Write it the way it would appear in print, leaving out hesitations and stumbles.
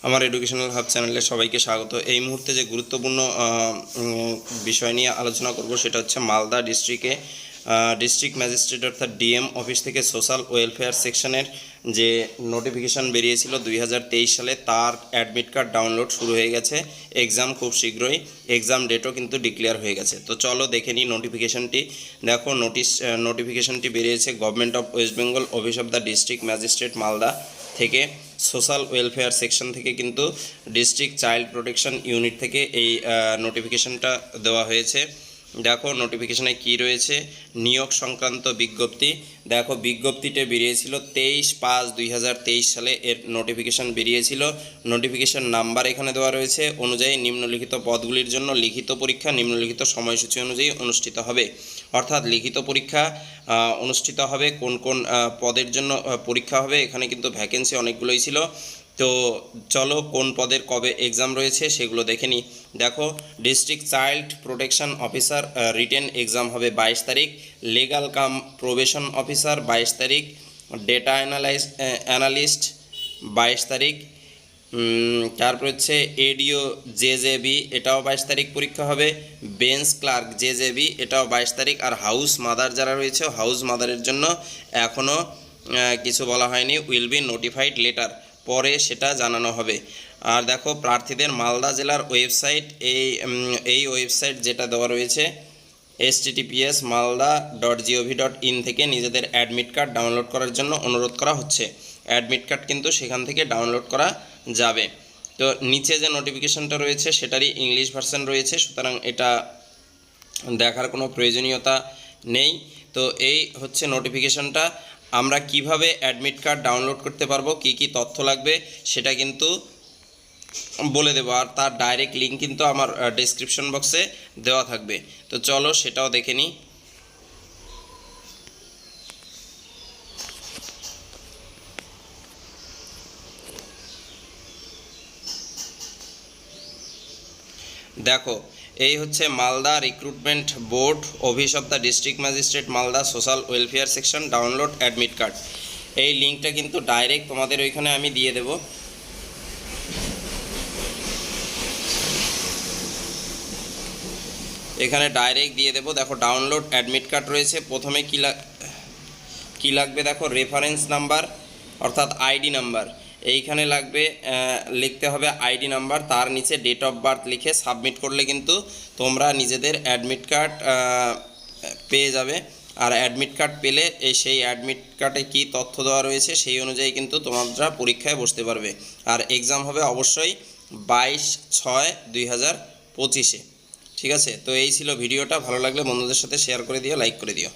আমার educational hub চ্যানেলে সবাইকে স্বাগত। এই মুহূর্তে যে গুরুত্বপূর্ণ বিষয় নিয়ে আলোচনা করব সেটা হচ্ছে মালদা ডিস্ট্রিক্ট ম্যাজিস্ট্রেট অর্থাৎ ডিএম অফিস থেকে সোশ্যাল ওয়েলফেয়ার সেকশনের যে নোটিফিকেশান বেরিয়েছিল 2023 সালে, তার অ্যাডমিট কার্ড ডাউনলোড শুরু হয়ে গেছে। এক্সাম খুব শীঘ্রই, এক্সাম ডেটও কিন্তু ডিক্লেয়ার হয়ে গেছে। তো চলো দেখে নিই নোটিফিকেশানটি। দেখো নোটিফিকেশানটি বেরিয়েছে government of West Bengal, office of the district magistrate Malda থেকে, সোশ্যাল ওয়েলফেয়ার সেকশন থেকে কিন্তু ডিস্ট্রিক্ট চাইল্ড প্রোটেকশন ইউনিট থেকে এই নোটিফিকেশনটা দেওয়া হয়েছে। দেখো নোটিফিকেশনে কি রয়েছে, নিয়োগ সংক্রান্ত বিজ্ঞপ্তি। দেখো বিজ্ঞপ্তিটা বেরিয়েছিল 23/5/2023 সালে এর নোটিফিকেশন বেরিয়েছিল। নোটিফিকেশন নাম্বার এখানে দেওয়া রয়েছে। অনুযায়ী নিম্নলিখিত পদগুলির জন্য লিখিত পরীক্ষা নিম্নলিখিত সময়সূচি অনুযায়ী অনুষ্ঠিত হবে। অর্থাৎ লিখিত পরীক্ষা অনুষ্ঠিত হবে। কোন কোন পদের জন্য পরীক্ষা হবে, এখানে কিন্তু ভ্যাকেন্সি অনেকগুলোই ছিল। তো চলো কোন পদের কবে এক্সাম রয়েছে সেগুলো দেখে নিই। দেখো district child protection officer written exam হবে 22 তারিখ, লিগাল কাম প্রোবেশন অফিসার 22 তারিখ, ডেটা অ্যানালিস্ট 22 তারিখ, তারপর হচ্ছে এডিও জেজেবি এটাও 22 তারিখ পরীক্ষা হবে, বেঞ্চ ক্লার্ক জেজেবি এটাও 22 তারিখ। আর হাউস মাদার যারা রয়েছে, হাউস মাদারের জন্য এখনও কিছু বলা হয়নি, উইল বি নোটিফাইড লেটার, পরে সেটা জানানো হবে। আর দেখো প্রার্থীদের মালদা জেলার ওয়েবসাইট, এই ওয়েবসাইট যেটা দেওয়া রয়েছে https://malda.gov.in থেকে নিজেদের অ্যাডমিট কার্ড ডাউনলোড করার জন্য অনুরোধ করা হচ্ছে। অ্যাডমিট কার্ড কিন্তু সেখান থেকে ডাউনলোড করা যাবে। তো নিচে যে নোটিফিকেশনটা রয়েছে সেটারই ইংলিশ ভার্সন রয়েছে, সুতরাং এটা দেখার কোনো প্রয়োজনীয়তা নেই। তো এই হচ্ছে নোটিফিকেশনটা। আমরা কিভাবে অ্যাডমিট কার্ড ডাউনলোড করতে পারবো, কি কি তথ্য লাগবে সেটা কিন্তু বলে দেবো, আর তার ডাইরেক্ট লিঙ্ক কিন্তু আমার ডেসক্রিপশন বক্সে দেওয়া থাকবে। তো চলো সেটাও দেখে নিই। দেখো এই হচ্ছে Malda recruitment board, office of the district magistrate Malda, social welfare section, download admit card. এই লিঙ্কটা কিন্তু ডাইরেক্ট তোমাদের ওইখানে আমি দিয়ে দেব। এখানে ডাইরেক্ট দিয়ে দেব। দেখো ডাউনলোড অ্যাডমিট কার্ড রয়েছে। প্রথমে কি লাগবে, দেখো রেফারেন্স নাম্বার অর্থাৎ আইডি নাম্বার এইখানে লাগবে, লিখতে হবে আইডি নাম্বার, তার নিচে ডেট অফ বার্থ লিখে সাবমিট করলে কিন্তু তোমরা নিজেদের অ্যাডমিট কার্ড পেয়ে যাবে। আর অ্যাডমিট কার্ড পেলে সেই অ্যাডমিট কার্ডে কী তথ্য দেওয়া রয়েছে সেই অনুযায়ী কিন্তু তোমরা পরীক্ষায় বসতে পারবে। আর এক্সাম হবে অবশ্যই 22/6/2025। ঠিক আছে, তো এই ছিল ভিডিওটা। ভালো লাগলে বন্ধুদের সাথে শেয়ার করে দিও, লাইক করে দিও।